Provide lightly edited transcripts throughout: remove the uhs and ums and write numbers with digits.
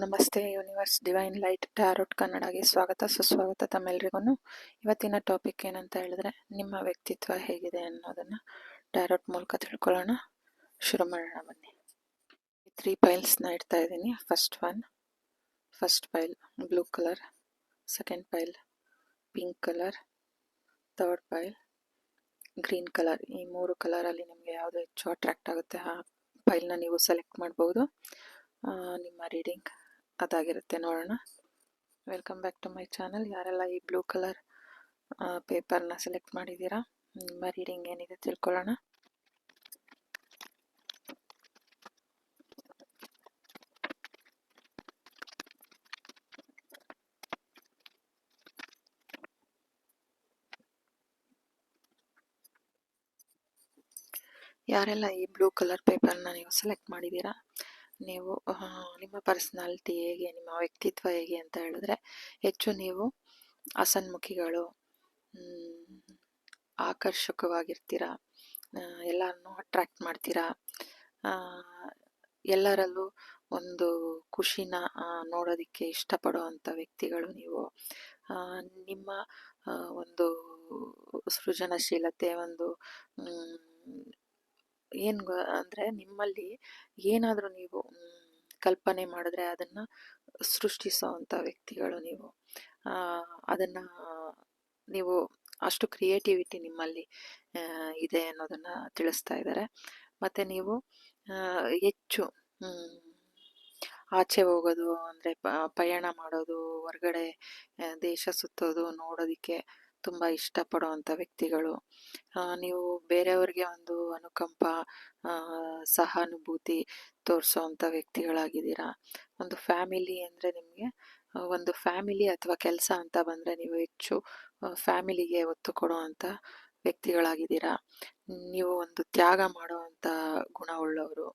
ನಮಸ್ತೆ universe divine light tarot ಕನ್ನಡಗೆ ಸ್ವಾಗತ ಸುಸ್ವಾಗತ ತಮ್ಮೆಲ್ರಿಗೂ. ಇವತ್ತಿನ ಟಾಪಿಕ್ ಏನಂತ ಹೇಳಿದ್ರೆ, ನಿಮ್ಮ ವ್ಯಕ್ತಿತ್ವ ಹೇಗಿದೆ ಅನ್ನೋದನ್ನ ಟ್ಯಾರೋಟ್ ಮೂಲಕ ತಿಳ್ಕೊಳ್ಳೋಣ. ಶುರು ಮಾಡೋಣ ಬನ್ನಿ. 3 ಪೈಲ್ಸ್ನ ಇಡ್ತಾ ಇದ್ದೀನಿ. First pile blue colour, second pile pink colour, third pile green colour. ಈ 3 ಕಲರಲ್ಲಿ ನಿಮಗೆ ಯಾವುದು ಹೆಚ್ಚು ಅಟ್ರಾಕ್ಟ್ ಆಗುತ್ತೆ ಆ ಪೈಲ್ನ ನೀವು ಸೆಲೆಕ್ಟ್ ಮಾಡ್ಬೋದು. ನಿಮ್ಮ ರೀಡಿಂಗ್ ಅದಾಗಿರುತ್ತೆ. ನೋಡೋಣ. Welcome back to my channel. ಯಾರೆಲ್ಲ ಈ ಬ್ಲೂ ಕಲರ್ ಪೇಪರ್ನ ಸೆಲೆಕ್ಟ್ ಮಾಡಿದ್ದೀರಾ, ನಿಮ್ಮ ರೀಡಿಂಗ್ ಏನಿದೆ ತಿಳ್ಕೊಳ್ಳೋಣ. ಯಾರೆಲ್ಲ ಈ ಬ್ಲೂ ಕಲರ್ ಪೇಪರ್ನ ನೀವು ಸೆಲೆಕ್ಟ್ ಮಾಡಿದ್ದೀರಾ, ನೀವು ನಿಮ್ಮ ಪರ್ಸನಾಲಿಟಿ ಹೇಗೆ, ನಿಮ್ಮ ವ್ಯಕ್ತಿತ್ವ ಹೇಗೆ ಅಂತ ಹೇಳಿದ್ರೆ, ಹೆಚ್ಚು ನೀವು ಅಸನ್ಮುಖಿಗಳು, ಆಕರ್ಷಕವಾಗಿರ್ತೀರಾ, ಎಲ್ಲರನ್ನೂ ಅಟ್ರಾಕ್ಟ್ ಮಾಡ್ತೀರಾ, ಎಲ್ಲರಲ್ಲೂ ಒಂದು ಖುಷಿನ ನೋಡೋದಕ್ಕೆ ಇಷ್ಟಪಡುವಂಥ ವ್ಯಕ್ತಿಗಳು ನೀವು. ನಿಮ್ಮ ಒಂದು ಸೃಜನಶೀಲತೆ, ಒಂದು ಏನು ಅಂದರೆ, ನಿಮ್ಮಲ್ಲಿ ಏನಾದರೂ ನೀವು ಕಲ್ಪನೆ ಮಾಡಿದ್ರೆ ಅದನ್ನು ಸೃಷ್ಟಿಸೋವಂಥ ವ್ಯಕ್ತಿಗಳು ನೀವು. ಅದನ್ನು ನೀವು ಅಷ್ಟು ಕ್ರಿಯೇಟಿವಿಟಿ ನಿಮ್ಮಲ್ಲಿ ಇದೆ ಅನ್ನೋದನ್ನು ತಿಳಿಸ್ತಾ ಇದ್ದಾರೆ. ಮತ್ತು ನೀವು ಹೆಚ್ಚು ಆಚೆ ಹೋಗೋದು ಅಂದರೆ ಪಯಣ ಮಾಡೋದು, ಹೊರಗಡೆ ದೇಶ ಸುತ್ತೋದು, ನೋಡೋದಕ್ಕೆ ತುಂಬ ಇಷ್ಟಪಡುವಂಥ ವ್ಯಕ್ತಿಗಳು ನೀವು. ಬೇರೆಯವ್ರಿಗೆ ಒಂದು ಅನುಕಂಪ, ಸಹಾನುಭೂತಿ ತೋರಿಸೋವಂಥ ವ್ಯಕ್ತಿಗಳಾಗಿದ್ದೀರಾ. ಒಂದು ಫ್ಯಾಮಿಲಿ ಅಂದರೆ ನಿಮಗೆ ಒಂದು ಫ್ಯಾಮಿಲಿ ಅಥವಾ ಕೆಲಸ ಅಂತ ಬಂದರೆ ನೀವು ಹೆಚ್ಚು ಫ್ಯಾಮಿಲಿಗೆ ಒತ್ತು ಕೊಡುವಂಥ ವ್ಯಕ್ತಿಗಳಾಗಿದ್ದೀರಾ. ನೀವು ಒಂದು ತ್ಯಾಗ ಮಾಡುವಂಥ ಗುಣವುಳ್ಳವರು.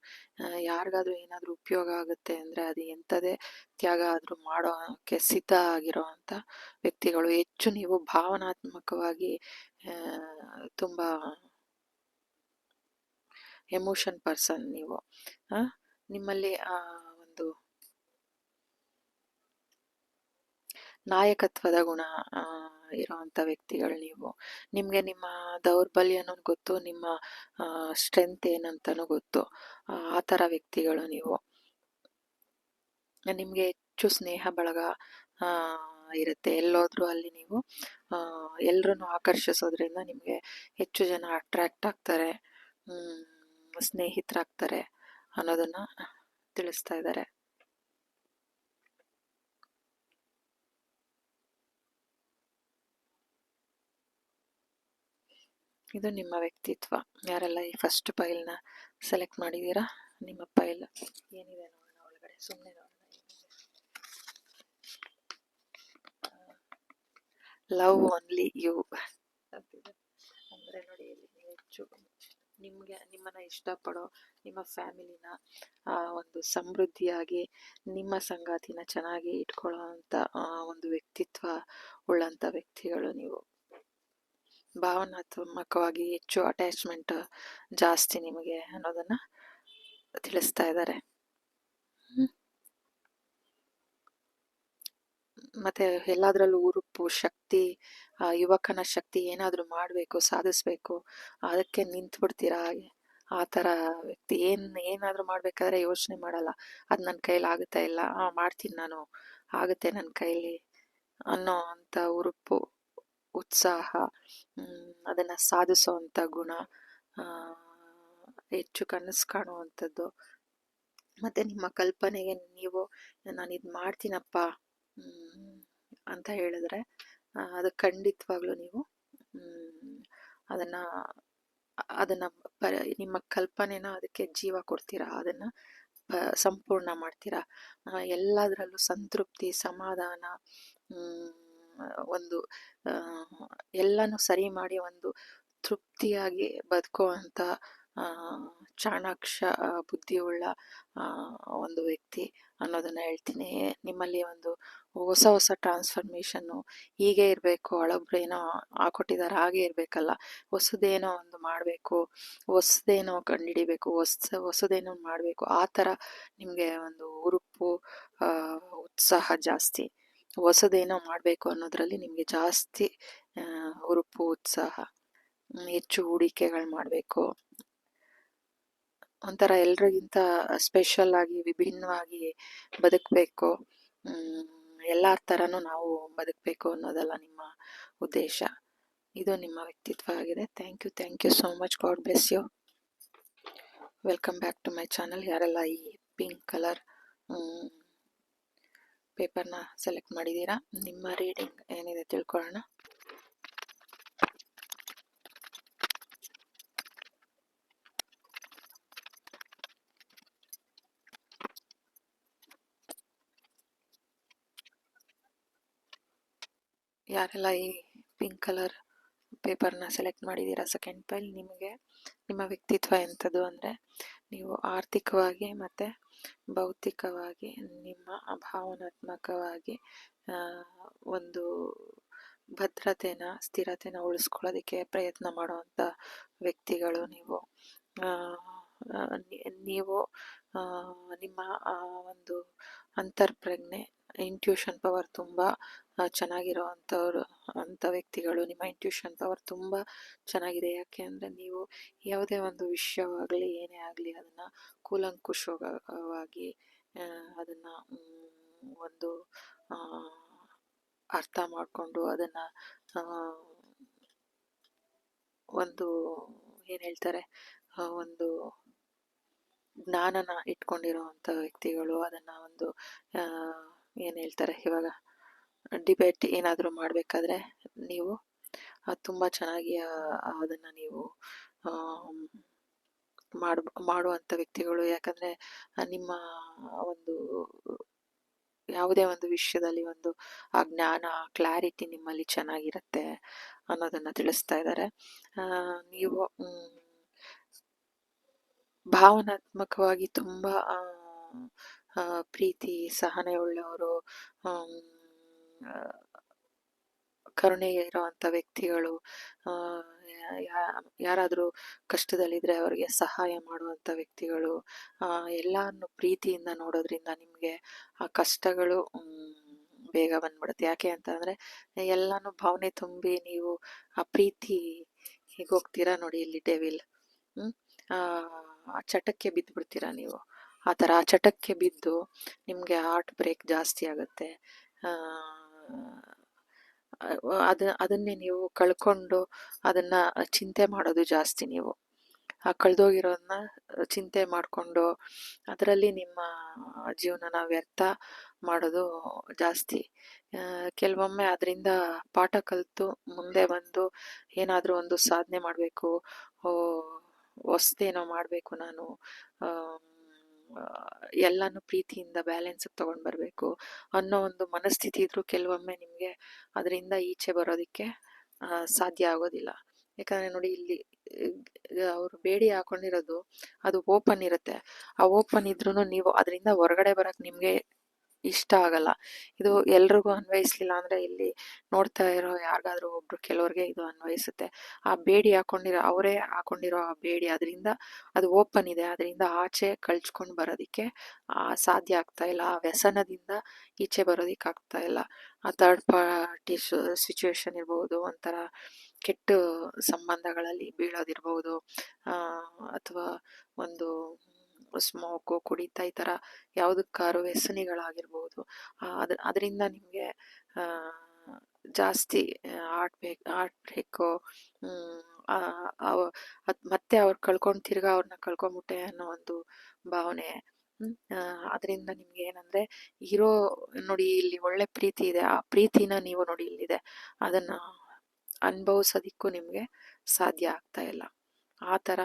ಯಾರಿಗಾದ್ರೂ ಏನಾದರೂ ಉಪಯೋಗ ಆಗುತ್ತೆ ಅಂದರೆ ಅದು ಎಂಥದೇ ತ್ಯಾಗ ಆದರೂ ಮಾಡೋಕ್ಕೆ ಸಿದ್ಧ ಆಗಿರೋವಂಥ ವ್ಯಕ್ತಿಗಳು. ಹೆಚ್ಚು ನೀವು ಭಾವನಾತ್ಮಕವಾಗಿ ತುಂಬ ಎಮೋಷನ್ ಪರ್ಸನ್ ನೀವು. ನಿಮ್ಮಲ್ಲಿ ಒಂದು ನಾಯಕತ್ವದ ಗುಣ ಇರೋವಂಥ ವ್ಯಕ್ತಿಗಳು ನೀವು. ನಿಮಗೆ ನಿಮ್ಮ ದೌರ್ಬಲ್ಯನೂ ಗೊತ್ತು, ನಿಮ್ಮ ಸ್ಟ್ರೆಂತ್ ಏನಂತನೂ ಗೊತ್ತು. ಆ ಥರ ವ್ಯಕ್ತಿಗಳು ನೀವು. ನಿಮಗೆ ಹೆಚ್ಚು ಸ್ನೇಹ ಬಳಗ ಇರುತ್ತೆ. ಎಲ್ಲೋದ್ರೂ ಅಲ್ಲಿ ನೀವು ಎಲ್ಲರನ್ನು ಆಕರ್ಷಿಸೋದ್ರಿಂದ ನಿಮಗೆ ಹೆಚ್ಚು ಜನ ಅಟ್ರಾಕ್ಟ್ ಆಗ್ತಾರೆ, ಸ್ನೇಹಿತರಾಗ್ತಾರೆ ಅನ್ನೋದನ್ನು ತಿಳಿಸ್ತಾ ಇದ್ದಾರೆ. ಇದು ನಿಮ್ಮ ವ್ಯಕ್ತಿತ್ವ. ಯಾರೆಲ್ಲ ಈ ಫಸ್ಟ್ ಪೈಲ್ನ ಸೆಲೆಕ್ಟ್ ಮಾಡಿದ್ದೀರಾ, ನಿಮ್ಮ ಪೈಲ್ ಏನಿದೆ ನೋಡೋಣ ಒಳಗಡೆ. ಸುಮ್ಮನೆ ನೋಡೋಣ. ಲವ್ ಓನ್ಲಿ ಯು ಅಂದರೆ ನೋಡಿ, ಇಲ್ಲಿ ಹೆಚ್ಚು ನಿಮ್ಮನ್ನ ಇಷ್ಟಪಡೋ ನಿಮ್ಮ ಫ್ಯಾಮಿಲಿನ ಒಂದು ಸಮೃದ್ಧಿಯಾಗಿ, ನಿಮ್ಮ ಸಂಗಾತಿನ ಚೆನ್ನಾಗಿ ಇಟ್ಕೊಳ್ಳೋ ಅಂಥ ಒಂದು ವ್ಯಕ್ತಿತ್ವ ಉಳ್ಳಂಥ ವ್ಯಕ್ತಿಗಳು ನೀವು. ಭಾವನಾತ್ಮಕವಾಗಿ ಹೆಚ್ಚು ಅಟ್ಯಾಚ್ಮೆಂಟ್ ಜಾಸ್ತಿ ನಿಮಗೆ ಅನ್ನೋದನ್ನ ತಿಳಿಸ್ತಾ ಇದ್ದಾರೆ. ಮತ್ತೆ ಎಲ್ಲದರಲ್ಲೂ ಉರುಪು, ಶಕ್ತಿ, ಯುವಕನ ಶಕ್ತಿ. ಏನಾದರೂ ಮಾಡಬೇಕು, ಸಾಧಿಸ್ಬೇಕು, ಅದಕ್ಕೆ ನಿಂತು ಬಿಡ್ತೀರಾ. ಆ ಥರ ವ್ಯಕ್ತಿ. ಏನಾದರೂ ಮಾಡಬೇಕಾದ್ರೆ ಯೋಚನೆ ಮಾಡಲ್ಲ, ಅದು ನನ್ನ ಕೈಲಿ ಆಗುತ್ತಾ ಇಲ್ಲ, ಮಾಡ್ತೀನಿ ನಾನು, ಆಗುತ್ತೆ ನನ್ನ ಕೈಲಿ ಅನ್ನೋ ಅಂಥ ಉರುಪು, ಉತ್ಸಾಹ, ಅದನ್ನು ಸಾಧಿಸೋವಂಥ ಗುಣ, ಹೆಚ್ಚು ಕನಸು ಕಾಣುವಂಥದ್ದು. ಮತ್ತು ನಿಮ್ಮ ಕಲ್ಪನೆಗೆ ನೀವು ನಾನು ಇದು ಮಾಡ್ತೀನಪ್ಪ ಅಂತ ಹೇಳಿದ್ರೆ ಅದು ಖಂಡಿತವಾಗ್ಲೂ ನೀವು ಅದನ್ನು ನಿಮ್ಮ ಕಲ್ಪನೆನ ಅದಕ್ಕೆ ಜೀವ ಕೊಡ್ತೀರಾ, ಅದನ್ನು ಸಂಪೂರ್ಣ ಮಾಡ್ತೀರಾ. ಎಲ್ಲದರಲ್ಲೂ ಸಂತೃಪ್ತಿ, ಸಮಾಧಾನ, ಒಂದು ಎಲ್ಲನೂ ಸರಿ ಮಾಡಿ ಒಂದು ತೃಪ್ತಿಯಾಗಿ ಬದುಕುವಂಥ ಚಾಣಾಕ್ಷ ಬುದ್ಧಿಯುಳ್ಳ ಒಂದು ವ್ಯಕ್ತಿ ಅನ್ನೋದನ್ನ ಹೇಳ್ತೀನಿ. ನಿಮ್ಮಲ್ಲಿ ಒಂದು ಹೊಸ ಹೊಸ ಟ್ರಾನ್ಸ್ಫಾರ್ಮೇಷನ್ನು ಹೀಗೆ ಇರಬೇಕು, ಹಳಬ್ರೇನೋ ಹಾಕೊಟ್ಟಿದ್ದಾರೆ ಹಾಗೆ ಇರಬೇಕಲ್ಲ, ಹೊಸದೇನೋ ಒಂದು ಮಾಡಬೇಕು, ಹೊಸದೇನೋ ಕಂಡುಹಿಡಿಬೇಕು, ಹೊಸದೇನೋ ಮಾಡಬೇಕು, ಆ ಥರ ನಿಮಗೆ ಒಂದು ಹುರುಪು ಉತ್ಸಾಹ ಜಾಸ್ತಿ. ಹೊಸದೇನೋ ಮಾಡಬೇಕು ಅನ್ನೋದ್ರಲ್ಲಿ ನಿಮಗೆ ಜಾಸ್ತಿ ಹುರುಪು ಉತ್ಸಾಹ, ಹೆಚ್ಚು ಹೂಡಿಕೆಗಳು ಮಾಡಬೇಕು, ಒಂಥರ ಎಲ್ರಿಗಿಂತ ಸ್ಪೆಷಲ್ ಆಗಿ ವಿಭಿನ್ನವಾಗಿ ಬದುಕಬೇಕು, ಎಲ್ಲರ ಥರನೂ ನಾವು ಬದುಕಬೇಕು ಅನ್ನೋದಲ್ಲ ನಿಮ್ಮ ಉದ್ದೇಶ. ಇದು ನಿಮ್ಮ ವ್ಯಕ್ತಿತ್ವ ಆಗಿದೆ. Thank you so much. God bless you. Welcome back to my channel. ಯಾರೆಲ್ಲ ಈ ಪಿಂಕ್ ಕಲರ್ ಪೇಪರ್ನ ಸೆಲೆಕ್ಟ್ ಮಾಡಿದ್ದೀರಾ, ನಿಮ್ಮ ರೀಡಿಂಗ್ ಏನಿದೆ ತಿಳ್ಕೊಳ್ಳೋಣ. ಯಾರೆಲ್ಲ ಈ ಪಿಂಕ್ ಕಲರ್ ಪೇಪರ್ನ ಸೆಲೆಕ್ಟ್ ಮಾಡಿದ್ದೀರಾ ಸೆಕೆಂಡ್ ಪೈಲ್, ನಿಮಗೆ ನಿಮ್ಮ ವ್ಯಕ್ತಿತ್ವ ಎಂಥದ್ದು ಅಂದರೆ, ನೀವು ಆರ್ಥಿಕವಾಗಿ ಮತ್ತು ಭೌತಿಕವಾಗಿ, ನಿಮ್ಮ ಭಾವನಾತ್ಮಕವಾಗಿ ಒಂದು ಭದ್ರತೆನ ಸ್ಥಿರತೆನ ಉಳಿಸ್ಕೊಳ್ಳೋದಕ್ಕೆ ಪ್ರಯತ್ನ ಮಾಡುವಂಥ ವ್ಯಕ್ತಿಗಳು ನೀವು. ನೀವು ನಿಮ್ಮ ಒಂದು ಅಂತರ್ಪ್ರಜ್ಞೆ, ಇಂಟ್ಯೂಷನ್ ಪವರ್ ತುಂಬ ಚೆನ್ನಾಗಿರೋವಂಥವ್ರು ಅಂಥ ವ್ಯಕ್ತಿಗಳು. ನಿಮ್ಮ ಇಂಟ್ಯೂಷನ್ ಪವರ್ ತುಂಬ ಚೆನ್ನಾಗಿದೆ. ಯಾಕೆ ಅಂದರೆ ನೀವು ಯಾವುದೇ ಒಂದು ವಿಷಯವಾಗಲಿ ಏನೇ ಆಗಲಿ ಅದನ್ನು ಕೂಲಂಕುಷವಾಗಿ ಅದನ್ನು ಒಂದು ಅರ್ಥ ಮಾಡಿಕೊಂಡು ಅದನ್ನು ಒಂದು ಏನು ಹೇಳ್ತಾರೆ, ಒಂದು ಜ್ಞಾನನ ಇಟ್ಕೊಂಡಿರೋವಂಥ ವ್ಯಕ್ತಿಗಳು. ಅದನ್ನು ಒಂದು ಏನು ಹೇಳ್ತಾರೆ, ಇವಾಗ ಡಿಬೇಟ್ ಏನಾದರೂ ಮಾಡಬೇಕಾದ್ರೆ ನೀವು ತುಂಬ ಚೆನ್ನಾಗಿ ಅದನ್ನು ನೀವು ಮಾಡುವಂಥ ವ್ಯಕ್ತಿಗಳು. ಯಾಕಂದರೆ ನಿಮ್ಮ ಒಂದು ಯಾವುದೇ ಒಂದು ವಿಷಯದಲ್ಲಿ ಒಂದು ಆ ಜ್ಞಾನ, ಕ್ಲಾರಿಟಿ ನಿಮ್ಮಲ್ಲಿ ಚೆನ್ನಾಗಿರುತ್ತೆ ಅನ್ನೋದನ್ನು ತಿಳಿಸ್ತಾ ಇದ್ದಾರೆ. ನೀವು ಭಾವನಾತ್ಮಕವಾಗಿ ತುಂಬ ಪ್ರೀತಿ, ಸಹನೆ ಉಳ್ಳವರು, ಕರುಣೆ ಇರುವಂಥ ವ್ಯಕ್ತಿಗಳು. ಯಾರಾದರೂ ಕಷ್ಟದಲ್ಲಿದ್ದರೆ ಅವರಿಗೆ ಸಹಾಯ ಮಾಡುವಂಥ ವ್ಯಕ್ತಿಗಳು. ಎಲ್ಲವನ್ನು ಪ್ರೀತಿಯಿಂದ ನೋಡೋದ್ರಿಂದ ನಿಮಗೆ ಆ ಕಷ್ಟಗಳು ಬೇಗ ಬಂದ್ಬಿಡುತ್ತೆ. ಯಾಕೆ ಅಂತಂದರೆ ಎಲ್ಲನೂ ಭಾವನೆ ತುಂಬಿ ನೀವು ಆ ಪ್ರೀತಿ ಹೀಗೆ ಹೋಗ್ತೀರಾ ನೋಡಿ, ಇಲ್ಲಿ ಡೆವಿಲ್ ಆ ಚಟಕ್ಕೆ ಬಿದ್ದುಬಿಡ್ತೀರಾ ನೀವು. ಆ ಥರ ಆ ಚಟಕ್ಕೆ ಬಿದ್ದು ನಿಮಗೆ ಹಾರ್ಟ್ ಬ್ರೇಕ್ ಜಾಸ್ತಿ ಆಗುತ್ತೆ. ಅದನ್ನೇ ನೀವು ಕಳ್ಕೊಂಡು ಅದನ್ನು ಚಿಂತೆ ಮಾಡೋದು ಜಾಸ್ತಿ. ನೀವು ಆ ಕಳೆದೋಗಿರೋದನ್ನ ಚಿಂತೆ ಮಾಡಿಕೊಂಡು ಅದರಲ್ಲಿ ನಿಮ್ಮ ಜೀವನನ ವ್ಯರ್ಥ ಮಾಡೋದು ಜಾಸ್ತಿ. ಕೆಲವೊಮ್ಮೆ ಅದರಿಂದ ಪಾಠ ಕಲಿತು ಮುಂದೆ ಬಂದು ಏನಾದರೂ ಒಂದು ಸಾಧನೆ ಮಾಡಬೇಕು, ಹೊಸದೇನೋ ಮಾಡಬೇಕು, ನಾನು ಎಲ್ಲನೂ ಪ್ರೀತಿಯಿಂದ ಬ್ಯಾಲೆನ್ಸಿಗೆ ತೊಗೊಂಡು ಬರಬೇಕು ಅನ್ನೋ ಒಂದು ಮನಸ್ಥಿತಿ ಇದ್ರೂ ಕೆಲವೊಮ್ಮೆ ನಿಮಗೆ ಅದರಿಂದ ಈಚೆ ಬರೋದಕ್ಕೆ ಸಾಧ್ಯ ಆಗೋದಿಲ್ಲ. ಯಾಕಂದರೆ ನೋಡಿ, ಇಲ್ಲಿ ಅವರು ಬೇಡಿ ಹಾಕೊಂಡಿರೋದು ಅದು ಓಪನ್ ಇರುತ್ತೆ. ಆ ಓಪನ್ ಇದ್ರೂ ನೀವು ಅದರಿಂದ ಹೊರಗಡೆ ಬರೋಕ್ಕೆ ನಿಮಗೆ ಇಷ್ಟ ಆಗಲ್ಲ. ಇದು ಎಲ್ರಿಗೂ ಅನ್ವಯಿಸ್ಲಿಲ್ಲ ಅಂದರೆ ಇಲ್ಲಿ ನೋಡ್ತಾ ಇರೋ ಯಾರಿಗಾದ್ರೂ ಒಬ್ರು ಕೆಲವ್ರಿಗೆ ಇದು ಅನ್ವಯಿಸುತ್ತೆ. ಆ ಬೇಡಿ ಅವರೇ ಹಾಕೊಂಡಿರೋ ಆ ಬೇಡಿ, ಅದರಿಂದ ಅದು ಓಪನ್ ಇದೆ, ಅದರಿಂದ ಆಚೆ ಕಳ್ಚ್ಕೊಂಡು ಬರೋದಕ್ಕೆ ಸಾಧ್ಯ ಆಗ್ತಾ ಇಲ್ಲ. ಆ ವ್ಯಸನದಿಂದ ಈಚೆ ಬರೋದಕ್ಕೆ ಆಗ್ತಾ ಇಲ್ಲ. ಆ ಥರ್ಡ್ ಪಾರ್ಟಿ ಸಿಚುವೇಶನ್ ಇರ್ಬೋದು, ಒಂಥರ ಕೆಟ್ಟ ಸಂಬಂಧಗಳಲ್ಲಿ ಬೀಳೋದಿರ್ಬೋದು, ಅಥವಾ ಒಂದು ಸ್ಮೋಕು, ಕುಡಿತ, ಈ ಥರ ಯಾವುದಕ್ಕಾರು ವ್ಯಸನಿಗಳಾಗಿರ್ಬೋದು. ಅದರಿಂದ ನಿಮಗೆ ಜಾಸ್ತಿ ಹಾರ್ಟ್ ಬ್ರೇಕು, ಮತ್ತೆ ಅವ್ರು ಕಳ್ಕೊಂಡು ತಿರ್ಗಾ ಅವ್ರನ್ನ ಕಳ್ಕೊಂಬಿಟ್ಟೆ ಅನ್ನೋ ಒಂದು ಭಾವನೆ. ಅದರಿಂದ ನಿಮ್ಗೆ ಏನಂದರೆ ಇರೋ ನೋಡಿ, ಇಲ್ಲಿ ಒಳ್ಳೆ ಪ್ರೀತಿ ಇದೆ, ಆ ಪ್ರೀತಿನ ನೀವು ನೋಡಿ ಇಲ್ಲಿದೆ, ಅದನ್ನು ಅನುಭವಿಸೋದಿಕ್ಕೂ ನಿಮಗೆ ಸಾಧ್ಯ ಆಗ್ತಾ ಇಲ್ಲ. ಆ ಥರ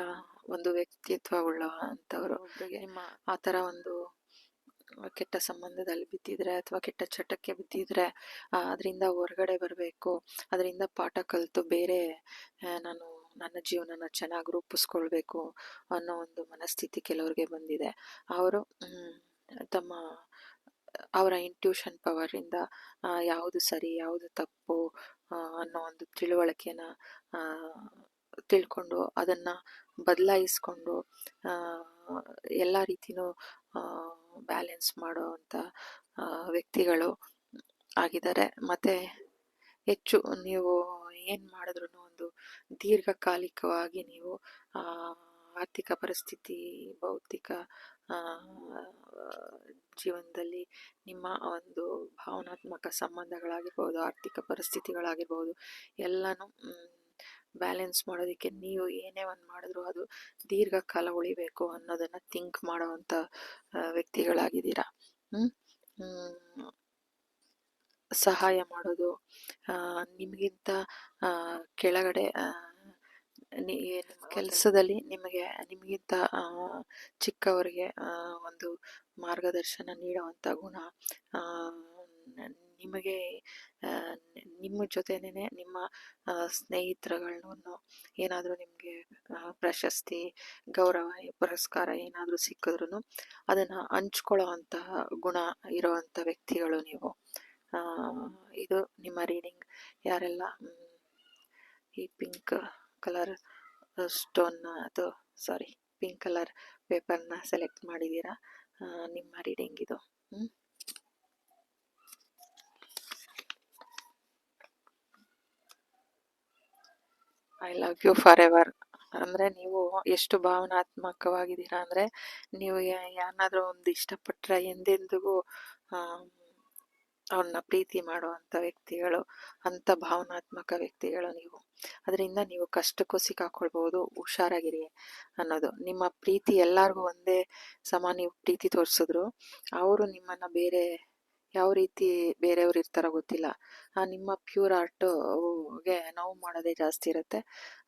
ಒಂದು ವ್ಯಕ್ತಿತ್ವ ಉಳ್ಳಂಥವ್ರು ಒಬ್ಬರಿಗೆ ನಿಮ್ಮ ಆ ಥರ ಒಂದು ಕೆಟ್ಟ ಸಂಬಂಧದಲ್ಲಿ ಬಿದ್ದಿದ್ರೆ ಅಥವಾ ಕೆಟ್ಟ ಚಟಕ್ಕೆ ಬಿದ್ದಿದ್ರೆ ಅದರಿಂದ ಹೊರಗಡೆ ಬರಬೇಕು, ಅದರಿಂದ ಪಾಠ ಕಲಿತು ಬೇರೆ ನಾನು ನನ್ನ ಜೀವನನ ಚೆನ್ನಾಗಿ ರೂಪಿಸ್ಕೊಳ್ಬೇಕು ಅನ್ನೋ ಒಂದು ಮನಸ್ಥಿತಿ ಕೆಲವ್ರಿಗೆ ಬಂದಿದೆ. ಅವರು ತಮ್ಮ ಅವರ ಇಂಟ್ಯೂಷನ್ ಪವರಿಂದ ಯಾವುದು ಸರಿ ಯಾವುದು ತಪ್ಪು ಅನ್ನೋ ಒಂದು ತಿಳುವಳಿಕೆನ ತಿಳ್ಕೊಂಡು ಅದನ್ನು ಬದಲಾಯಿಸ್ಕೊಂಡು ಎಲ್ಲ ರೀತಿಯೂ ಬ್ಯಾಲೆನ್ಸ್ ಮಾಡುವಂಥ ವ್ಯಕ್ತಿಗಳು ಆಗಿದ್ದಾರೆ. ಮತ್ತು ಹೆಚ್ಚು ನೀವು ಏನು ಮಾಡಿದ್ರೂ ಒಂದು ದೀರ್ಘಕಾಲಿಕವಾಗಿ ನೀವು ಆರ್ಥಿಕ ಪರಿಸ್ಥಿತಿ, ಭೌತಿಕ ಜೀವನದಲ್ಲಿ ನಿಮ್ಮ ಒಂದು ಭಾವನಾತ್ಮಕ ಸಂಬಂಧಗಳಾಗಿರ್ಬೋದು, ಆರ್ಥಿಕ ಪರಿಸ್ಥಿತಿಗಳಾಗಿರ್ಬೋದು, ಎಲ್ಲನೂ ಬ್ಯಾಲೆನ್ಸ್ ಮಾಡೋದಕ್ಕೆ ನೀವು ಏನೇ ಒಂದು ಮಾಡಿದ್ರು ಅದು ದೀರ್ಘಕಾಲ ಉಳಿಬೇಕು ಅನ್ನೋದನ್ನು ಥಿಂಕ್ ಮಾಡೋವಂಥ ವ್ಯಕ್ತಿಗಳಾಗಿದ್ದೀರಾ. ಸಹಾಯ ಮಾಡೋದು, ನಿಮಗಿಂತ ಕೆಳಗಡೆ ಕೆಲಸದಲ್ಲಿ ನಿಮಗಿಂತ ಚಿಕ್ಕವರಿಗೆ ಒಂದು ಮಾರ್ಗದರ್ಶನ ನೀಡುವಂಥ ಗುಣ, ನಿಮಗೆ ನಿಮ್ಮ ಜೊತೆನೇ ನಿಮ್ಮ ಸ್ನೇಹಿತರುಗಳನ್ನು ಏನಾದರೂ ನಿಮಗೆ ಪ್ರಶಸ್ತಿ, ಗೌರವ, ಪುರಸ್ಕಾರ ಏನಾದರೂ ಸಿಕ್ಕಿದ್ರೂ ಅದನ್ನು ಹಂಚ್ಕೊಳ್ಳೋ ಅಂತಹ ಗುಣ ಇರೋವಂಥ ವ್ಯಕ್ತಿಗಳು ನೀವು. ಇದು ನಿಮ್ಮ ರೀಡಿಂಗ್. ಯಾರೆಲ್ಲ ಈ ಪಿಂಕ್ ಕಲರ್ ಪಿಂಕ್ ಕಲರ್ ಪೇಪರ್ನ ಸೆಲೆಕ್ಟ್ ಮಾಡಿದ್ದೀರಾ, ನಿಮ್ಮ ರೀಡಿಂಗ್ ಇದು. I love you for ever ಅಂದರೆ ನೀವು ಎಷ್ಟು ಭಾವನಾತ್ಮಕವಾಗಿದ್ದೀರಾ ಅಂದರೆ, ನೀವು ಯಾರನ್ನಾದ್ರೂ ಒಂದು ಇಷ್ಟಪಟ್ಟರೆ ಎಂದೆಂದಿಗೂ ಅವ್ರನ್ನ ಪ್ರೀತಿ ಮಾಡುವಂಥ ವ್ಯಕ್ತಿಗಳು, ಅಂಥ ಭಾವನಾತ್ಮಕ ವ್ಯಕ್ತಿಗಳು ನೀವು. ಅದರಿಂದ ನೀವು ಕಷ್ಟಕ್ಕೂ ಸಿಕ್ಕಾಕೊಳ್ಬೋದು, ಹುಷಾರಾಗಿರಿ ಅನ್ನೋದು. ನಿಮ್ಮ ಪ್ರೀತಿ ಎಲ್ಲರಿಗೂ ಒಂದೇ ಸಮ ನೀವು ಪ್ರೀತಿ ತೋರಿಸಿದ್ರು ಅವರು ನಿಮ್ಮನ್ನು ಬೇರೆ ಯಾವ ರೀತಿ ಬೇರೆಯವ್ರು ಇರ್ತಾರೋ ಗೊತ್ತಿಲ್ಲ, ನಿಮ್ಮ ಪ್ಯೂರ್ ಆರ್ಟ್ಗೆ ನೋವು ಮಾಡೋದೇ ಜಾಸ್ತಿ ಇರುತ್ತೆ.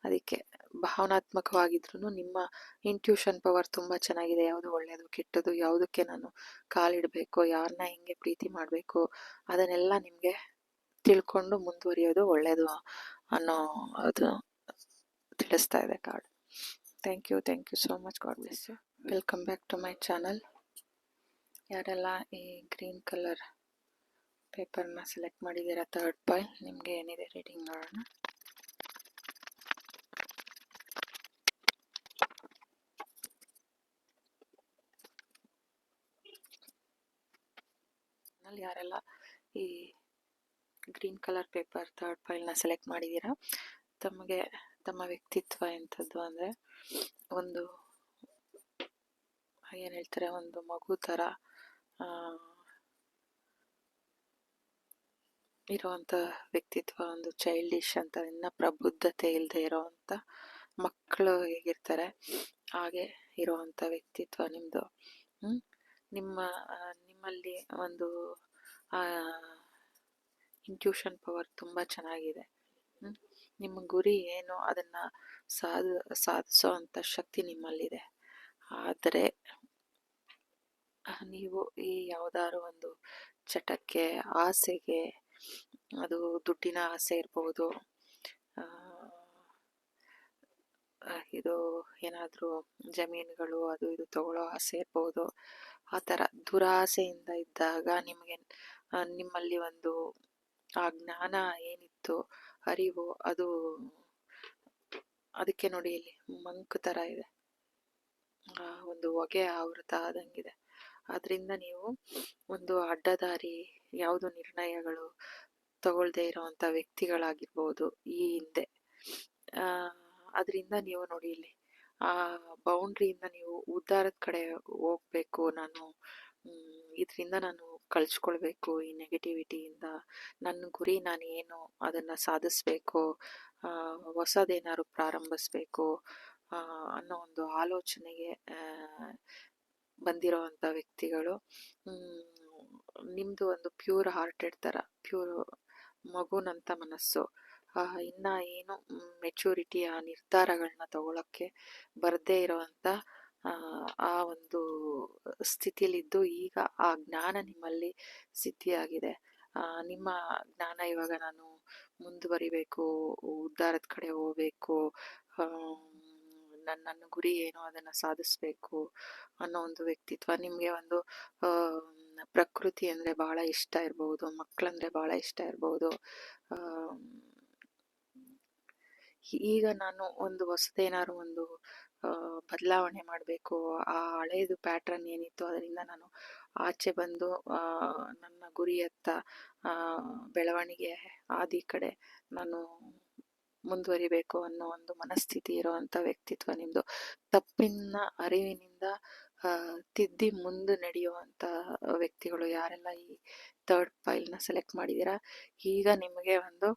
ಅದಕ್ಕೆ ಭಾವನಾತ್ಮಕವಾಗಿದ್ರೂ ನಿಮ್ಮ ಇಂಟ್ಯೂಷನ್ ಪವರ್ ತುಂಬ ಚೆನ್ನಾಗಿದೆ. ಯಾವುದು ಒಳ್ಳೆಯದು ಕೆಟ್ಟದ್ದು, ಯಾವುದಕ್ಕೆ ನಾನು ಕಾಲಿಡಬೇಕು, ಯಾರನ್ನ ಹೆಂಗೆ ಪ್ರೀತಿ ಮಾಡಬೇಕು ಅದನ್ನೆಲ್ಲ ನಿಮಗೆ ತಿಳ್ಕೊಂಡು ಮುಂದುವರಿಯೋದು ಒಳ್ಳೆಯದು ಅನ್ನೋ ಅದು ತಿಳಿಸ್ತಾ ಇದೆ card. Thank you so much. God bless you. Welcome back to my channel. ಯಾರೆಲ್ಲ ಈ ಗ್ರೀನ್ ಕಲರ್ ಪೇಪರ್ನ ಸೆಲೆಕ್ಟ್ ಮಾಡಿದ್ದೀರಾ, ಥರ್ಡ್ ಪೈಲ್, ನಿಮಗೆ ಏನಿದೆ ರೀಡಿಂಗ್ ನೋಡೋಣ. ಯಾರೆಲ್ಲ ಈ ಗ್ರೀನ್ ಕಲರ್ ಪೇಪರ್ ಥರ್ಡ್ ಪೈಲ್ನ ಸೆಲೆಕ್ಟ್ ಮಾಡಿದ್ದೀರಾ, ತಮಗೆ ತಮ್ಮ ವ್ಯಕ್ತಿತ್ವ ಎಂಥದ್ದು ಅಂದರೆ ಒಂದು ಏನು ಹೇಳ್ತಾರೆ, ಒಂದು ಮಗು ಥರ ಇರೋವಂಥ ವ್ಯಕ್ತಿತ್ವ, ಒಂದು ಚೈಲ್ಡಿಶ್ ಅಂತ, ಇನ್ನು ಪ್ರಬುದ್ಧತೆ ಇಲ್ಲದೆ ಇರೋವಂಥ ಮಕ್ಕಳು ಹೇಗಿರ್ತಾರೆ ಹಾಗೆ ಇರೋವಂಥ ವ್ಯಕ್ತಿತ್ವ ನಿಮ್ಮದು. ನಿಮ್ಮಲ್ಲಿ ಒಂದು ಇಂಟ್ಯೂಷನ್ ಪವರ್ ತುಂಬ ಚೆನ್ನಾಗಿದೆ. ನಿಮ್ಮ ಗುರಿ ಏನು ಅದನ್ನು ಸಾಧಿಸೋ ಅಂಥ ಶಕ್ತಿ ನಿಮ್ಮಲ್ಲಿದೆ. ಆದರೆ ನೀವು ಈ ಯಾವುದಾದ್ರು ಒಂದು ಚಟಕ್ಕೆ, ಆಸೆಗೆ, ಅದು ದುಡ್ಡಿನ ಆಸೆ ಇರ್ಬೋದು, ಇದು ಏನಾದರೂ ಜಮೀನುಗಳು ಅದು ಇದು ತಗೊಳ್ಳೋ ಆಸೆ ಇರ್ಬೋದು, ಆ ಥರ ದುರಾಸೆಯಿಂದ ಇದ್ದಾಗ ನಿಮ್ಮಲ್ಲಿ ಒಂದು ಆ ಜ್ಞಾನ ಏನಿತ್ತು, ಅರಿವು, ಅದು ಅದಕ್ಕೆ ನೋಡಿ ಇಲ್ಲಿ ಮಂಕ್ ಥರ ಇದೆ, ಒಂದು ಹೊಗೆ ಆವೃತ ಆದಂಗಿದೆ. ಅದರಿಂದ ನೀವು ಒಂದು ಅಡ್ಡದಾರಿ, ಯಾವುದು ನಿರ್ಣಯಗಳು ತಗೊಳ್ದೇ ಇರೋವಂಥ ವ್ಯಕ್ತಿಗಳಾಗಿರ್ಬೋದು ಈ ಹಿಂದೆ. ಅದರಿಂದ ನೀವು ನೋಡಿ ಇಲ್ಲಿ ಆ ಬೌಂಡ್ರಿಯಿಂದ ನೀವು ಉದ್ಧಾರದ ಕಡೆ ಹೋಗ್ಬೇಕು. ಇದರಿಂದ ನಾನು ಕಳ್ಸ್ಕೊಳ್ಬೇಕು ಈ ನೆಗೆಟಿವಿಟಿಯಿಂದ, ನನ್ನ ಗುರಿ ನಾನು ಏನು ಅದನ್ನು ಸಾಧಿಸ್ಬೇಕು, ಹೊಸದೇನಾದ್ರು ಪ್ರಾರಂಭಿಸ್ಬೇಕು ಅನ್ನೋ ಒಂದು ಆಲೋಚನೆಗೆ ಬಂದಿರೋವಂಥ ವ್ಯಕ್ತಿಗಳು. ನಿಮ್ಮದು ಒಂದು ಪ್ಯೂರ್ ಹಾರ್ಟೆಡ್ ಥರ, ಪ್ಯೂರ್ ಮಗುನಂಥ ಮನಸ್ಸು, ಇನ್ನು ಏನು ಮೆಚೂರಿಟಿ, ಆ ನಿರ್ಧಾರಗಳನ್ನ ತಗೊಳ್ಳೋಕ್ಕೆ ಬರದೇ ಇರೋವಂಥ ಆ ಒಂದು ಸ್ಥಿತಿಲಿದ್ದು ಈಗ ಆ ಜ್ಞಾನ ನಿಮ್ಮಲ್ಲಿ ಸಿದ್ಧಿಯಾಗಿದೆ. ನಿಮ್ಮ ಜ್ಞಾನ ಇವಾಗ ನಾನು ಮುಂದುವರಿಬೇಕು, ಉದ್ಧಾರದ ಕಡೆ ಹೋಗ್ಬೇಕು, ನನ್ನ ಗುರಿ ಏನು ಅದನ್ನು ಸಾಧಿಸ್ಬೇಕು ಅನ್ನೋ ಒಂದು ವ್ಯಕ್ತಿತ್ವ. ನಿಮಗೆ ಒಂದು ಪ್ರಕೃತಿ ಅಂದರೆ ಭಾಳ ಇಷ್ಟ ಇರ್ಬೋದು, ಮಕ್ಕಳಂದರೆ ಭಾಳ ಇಷ್ಟ ಇರ್ಬೋದು. ಈಗ ನಾನು ಒಂದು ಹೊಸದೇನಾದ್ರು ಒಂದು ಬದಲಾವಣೆ ಮಾಡಬೇಕು, ಆ ಹಳೇದು ಪ್ಯಾಟ್ರನ್ ಏನಿತ್ತು ಅದರಿಂದ ನಾನು ಆಚೆ ಬಂದು ನನ್ನ ಗುರಿಯತ್ತ ಬೆಳವಣಿಗೆ ಹಾದಿ ಕಡೆ ನಾನು ಮುಂದುವರಿಬೇಕು ಅನ್ನೋ ಒಂದು ಮನಸ್ಥಿತಿ ಇರುವಂಥ ವ್ಯಕ್ತಿತ್ವ ನಿಮ್ಮದು. ತಪ್ಪಿನ ಅರಿವಿನಿಂದ ತಿದ್ದಿ ಮುಂದೆ ನಡೆಯುವಂಥ ವ್ಯಕ್ತಿಗಳು ಯಾರೆಲ್ಲ ಈ ಥರ್ಡ್ ಫೈಲ್ನ ಸೆಲೆಕ್ಟ್ ಮಾಡಿದ್ದೀರಾ, ಈಗ ನಿಮಗೆ ಒಂದು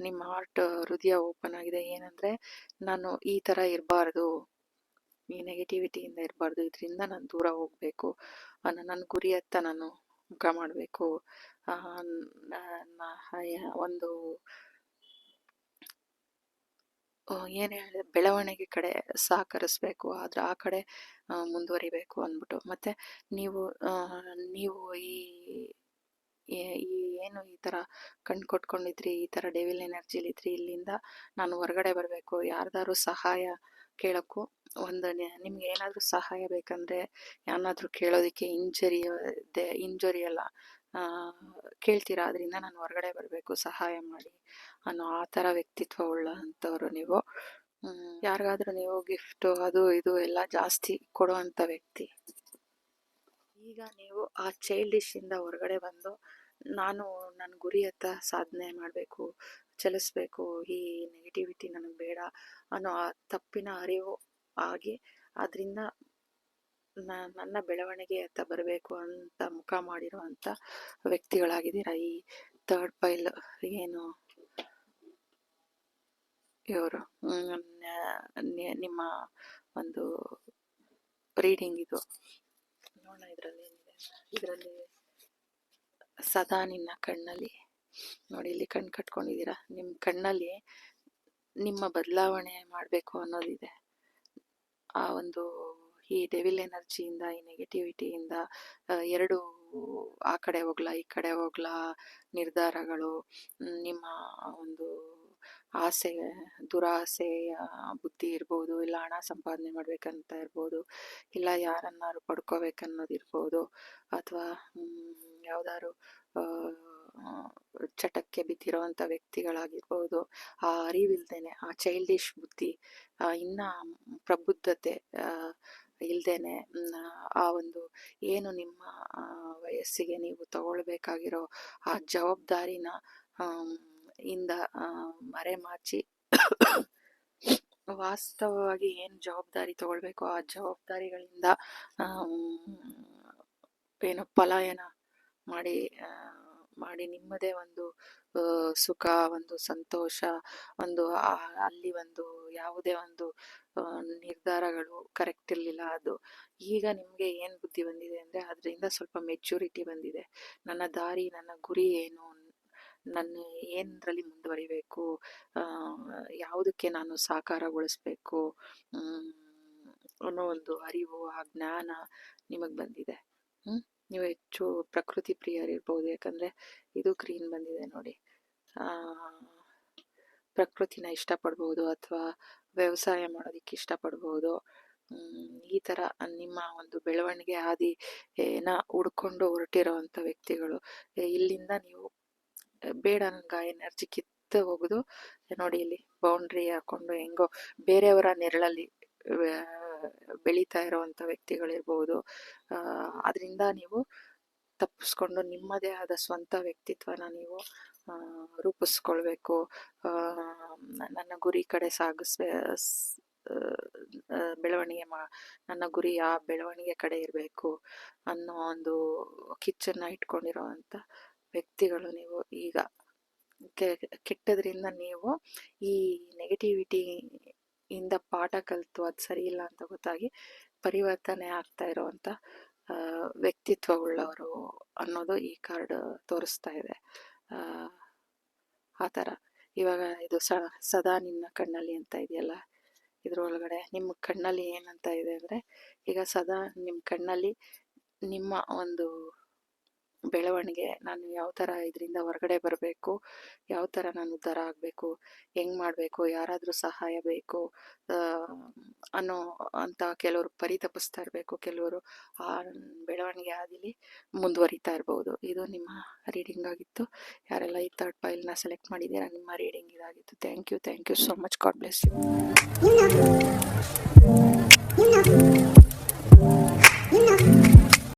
ನಿಮ್ಮ ಹಾರ್ಟ್ ಹೃದಯ ಓಪನ್ ಆಗಿದೆ. ಏನಂದರೆ ನಾನು ಈ ಥರ ಇರಬಾರ್ದು, ಈ ನೆಗೆಟಿವಿಟಿಯಿಂದ ಇರಬಾರ್ದು, ಇದರಿಂದ ನಾನು ದೂರ ಹೋಗಬೇಕು, ನನ್ನ ಗುರಿಯತ್ತ ನಾನು ಮುಖ ಮಾಡಬೇಕು, ಒಂದು ಏನು ಹೇಳಿದೆ ಬೆಳವಣಿಗೆ ಕಡೆ ಸಹಕರಿಸ್ಬೇಕು, ಆದರೆ ಆ ಕಡೆ ಮುಂದುವರಿಬೇಕು ಅಂದ್ಬಿಟ್ಟು. ಮತ್ತು ನೀವು ಈ ಏನು ಈ ಥರ ಕಣ್ಣು ಕೊಟ್ಕೊಂಡಿದ್ರಿ, ಈ ಥರ ಡೆವಿಲ್ ಎನರ್ಜಿಲಿದ್ರಿ, ಇಲ್ಲಿಂದ ನಾನು ಹೊರಗಡೆ ಬರಬೇಕು, ಯಾರ್ದಾದ್ರು ಸಹಾಯ ಕೇಳೋಕ್ಕೂ ಒಂದು ನಿಮ್ಗೆ ಏನಾದರೂ ಸಹಾಯ ಬೇಕಂದರೆ ಯಾರನ್ನಾದ್ರೂ ಕೇಳೋದಕ್ಕೆ ಇಂಜರಿ ಅಲ್ಲ ಕೇಳ್ತೀರಾ, ಅದರಿಂದ ನಾನು ಹೊರಗಡೆ ಬರಬೇಕು, ಸಹಾಯ ಮಾಡಿ ಅನ್ನೋ ಆ ಥರ ವ್ಯಕ್ತಿತ್ವ ಉಳ್ಳ ಅಂಥವ್ರು ನೀವು. ಯಾರಿಗಾದ್ರೂ ನೀವು ಗಿಫ್ಟು ಅದು ಇದು ಎಲ್ಲ ಜಾಸ್ತಿ ಕೊಡುವಂಥ ವ್ಯಕ್ತಿ. ಈಗ ನೀವು ಆ ಚೈಲ್ಡಿಶಿಂದ ಹೊರಗಡೆ ಬಂದು ನಾನು ನನ್ನ ಗುರಿಯತ್ತ ಸಾಧನೆ ಮಾಡಬೇಕು, ಚಲಿಸ್ಬೇಕು, ಈ ನೆಗೆಟಿವಿಟಿ ನನಗೆ ಬೇಡ ಅನ್ನೋ ಆ ತಪ್ಪಿನ ಅರಿವು ಆಗಿ ಅದರಿಂದ ನನ್ನ ಬೆಳವಣಿಗೆಯತ್ತ ಬರಬೇಕು ಅಂತ ಮುಖ ಮಾಡಿರುವಂಥ ವ್ಯಕ್ತಿಗಳಾಗಿದ್ದೀರಾ. ಈ ಥರ್ಡ್ ಪೈಲ್ ಏನು ಇವರು ನಿಮ್ಮ ಒಂದು ರೀಡಿಂಗ್ ಇದು ನೋಡೋಣ. ಇದರಲ್ಲಿ ಸದಾ ನಿನ್ನ ಕಣ್ಣಲ್ಲಿ ನೋಡಿ, ಇಲ್ಲಿ ಕಣ್ಣು ಕಟ್ಕೊಂಡಿದ್ದೀರಾ, ನಿಮ್ಮ ಕಣ್ಣಲ್ಲಿ ನಿಮ್ಮ ಬದಲಾವಣೆ ಮಾಡಬೇಕು ಅನ್ನೋದಿದೆ. ಆ ಒಂದು ಈ ಡೆವಿಲ್ ಎನರ್ಜಿಯಿಂದ, ಈ ನೆಗೆಟಿವಿಟಿಯಿಂದ ಎರಡು ಆ ಕಡೆ ಹೋಗ್ಲಾ ಈ ಕಡೆ ಹೋಗ್ಲಾ ನಿರ್ಧಾರಗಳು, ನಿಮ್ಮ ಒಂದು ಆಸೆ ದುರಾಸೆಯ ಬುದ್ಧಿ ಇರ್ಬೋದು, ಇಲ್ಲ ಹಣ ಸಂಪಾದನೆ ಮಾಡ್ಬೇಕಂತ ಇರ್ಬೋದು, ಇಲ್ಲ ಯಾರನ್ನಾರು ಪಡ್ಕೋಬೇಕನ್ನೋದಿರ್ಬೋದು, ಅಥವಾ ಯಾವ್ದಾದ್ರು ಚಟಕ್ಕೆ ಬಿದ್ದಿರೋವಂಥ ವ್ಯಕ್ತಿಗಳಾಗಿರ್ಬೋದು. ಆ ಅರಿವಿಲ್ದೇನೆ, ಆ ಚೈಲ್ಡಿಶ್ ಬುದ್ಧಿ, ಇನ್ನ ಪ್ರಬುದ್ಧತೆ ಇಲ್ದೇನೆ ಆ ಒಂದು ಏನು ನಿಮ್ಮ ವಯಸ್ಸಿಗೆ ನೀವು ತಗೊಳ್ಬೇಕಾಗಿರೋ ಆ ಜವಾಬ್ದಾರಿನ ಇಂದ ಮರೆಮಾಚಿ ವಾಸ್ತವವಾಗಿ ಏನು ಜವಾಬ್ದಾರಿ ತಗೊಳ್ಬೇಕು ಆ ಜವಾಬ್ದಾರಿಗಳಿಂದ ಏನು ಪಲಾಯನ ಮಾಡಿ ನಿಮ್ಮದೇ ಒಂದು ಸುಖ, ಒಂದು ಸಂತೋಷ, ಒಂದು ಅಲ್ಲಿ ಒಂದು ಯಾವುದೇ ಒಂದು ನಿರ್ಧಾರಗಳು ಕರೆಕ್ಟ್ ಇರಲಿಲ್ಲ. ಅದು ಈಗ ನಿಮಗೆ ಏನು ಬುದ್ಧಿ ಬಂದಿದೆ ಅಂದರೆ ಅದರಿಂದ ಸ್ವಲ್ಪ ಮೆಚುರಿಟಿ ಬಂದಿದೆ. ನನ್ನ ದಾರಿ, ನನ್ನ ಗುರಿ ಏನು, ನನ್ನ ಏನರಲ್ಲಿ ಮುಂದುವರಿಬೇಕು, ಯಾವುದಕ್ಕೆ ನಾನು ಸಾಕಾರಗೊಳಿಸ್ಬೇಕು ಅನ್ನೋ ಒಂದು ಅರಿವು, ಆ ಜ್ಞಾನ ನಿಮಗೆ ಬಂದಿದೆ. ನೀವು ಹೆಚ್ಚು ಪ್ರಕೃತಿ ಪ್ರಿಯರಿರ್ಬೋದು, ಯಾಕಂದರೆ ಇದು ಗ್ರೀನ್ ಬಂದಿದೆ ನೋಡಿ. ಪ್ರಕೃತಿನ ಇಷ್ಟಪಡ್ಬೋದು, ಅಥವಾ ವ್ಯವಸಾಯ ಮಾಡೋದಕ್ಕೆ ಇಷ್ಟಪಡ್ಬೋದು. ಈ ಥರ ನಿಮ್ಮ ಒಂದು ಬೆಳವಣಿಗೆ ಹಾದಿನ ಹುಡ್ಕೊಂಡು ಹೊರಟಿರೋವಂಥ ವ್ಯಕ್ತಿಗಳು. ಇಲ್ಲಿಂದ ನೀವು ಬೇಡ ನಂಗೆ ಆ ಎನರ್ಜಿ ಕಿತ್ತು ಹೋಗೋದು ನೋಡಿ, ಇಲ್ಲಿ ಬೌಂಡ್ರಿ ಹಾಕೊಂಡು ಹೆಂಗೋ ಬೇರೆಯವರ ನೆರಳಲ್ಲಿ ಬೆಳೀತಾ ಇರೋವಂಥ ವ್ಯಕ್ತಿಗಳಿರ್ಬೋದು. ಅದರಿಂದ ನೀವು ತಪ್ಪಿಸ್ಕೊಂಡು ನಿಮ್ಮದೇ ಆದ ಸ್ವಂತ ವ್ಯಕ್ತಿತ್ವನ ನೀವು ರೂಪಿಸ್ಕೊಳ್ಬೇಕು. ನನ್ನ ಗುರಿ ಕಡೆ ಬೆಳವಣಿಗೆ ನನ್ನ ಗುರಿ ಆ ಬೆಳವಣಿಗೆ ಕಡೆ ಇರಬೇಕು ಅನ್ನೋ ಒಂದು ಕಿಚ್ಚನ್ನು ಇಟ್ಕೊಂಡಿರೋವಂಥ ವ್ಯಕ್ತಿಗಳು ನೀವು. ಈಗ ಕೆಟ್ಟದ್ರಿಂದ ನೀವು ಈ ನೆಗೆಟಿವಿಟಿ ಇಂದ ಪಾಠ ಕಲಿತು ಅದು ಸರಿ ಇಲ್ಲ ಅಂತ ಗೊತ್ತಾಗಿ ಪರಿವರ್ತನೆ ಆಗ್ತಾ ಇರೋವಂಥ ವ್ಯಕ್ತಿತ್ವವುಳ್ಳವರು ಅನ್ನೋದು ಈ ಕಾರ್ಡ್ ತೋರಿಸ್ತಾ ಇದೆ. ಆ ಥರ ಇವಾಗ ಇದು ಸದಾ ನಿನ್ನ ಕಣ್ಣಲ್ಲಿ ಅಂತ ಇದೆಯಲ್ಲ, ಇದ್ರೊಳಗಡೆ ನಿಮ್ಮ ಕಣ್ಣಲ್ಲಿ ಏನಂತ ಇದೆ ಅಂದರೆ, ಈಗ ಸದಾ ನಿಮ್ಮ ಕಣ್ಣಲ್ಲಿ ನಿಮ್ಮ ಒಂದು ಬೆಳವಣಿಗೆ, ನಾನು ಯಾವ ಥರ ಇದರಿಂದ ಹೊರಗಡೆ ಬರಬೇಕು, ಯಾವ ಥರ ನಾನು ಉದ್ಧಾರ ಆಗಬೇಕು, ಹೆಂಗೆ ಮಾಡಬೇಕು, ಯಾರಾದರೂ ಸಹಾಯ ಬೇಕು ಅನ್ನೋ ಅಂತ ಕೆಲವರು ಪರಿತಪಿಸ್ತಾ ಇರಬೇಕು, ಕೆಲವರು ಆ ಬೆಳವಣಿಗೆ ಹಾದಿಲಿ ಮುಂದುವರಿತಾ ಇರ್ಬೋದು. ಇದು ನಿಮ್ಮ ರೀಡಿಂಗ್ ಆಗಿತ್ತು. ಯಾರೆಲ್ಲ ಈ ಥರ್ಡ್ ಫೈಲ್ನ ಸೆಲೆಕ್ಟ್ ಮಾಡಿದ್ದೀರಾ, ನಿಮ್ಮ ರೀಡಿಂಗ್ ಇದಾಗಿತ್ತು. Thank you so much. God bless you.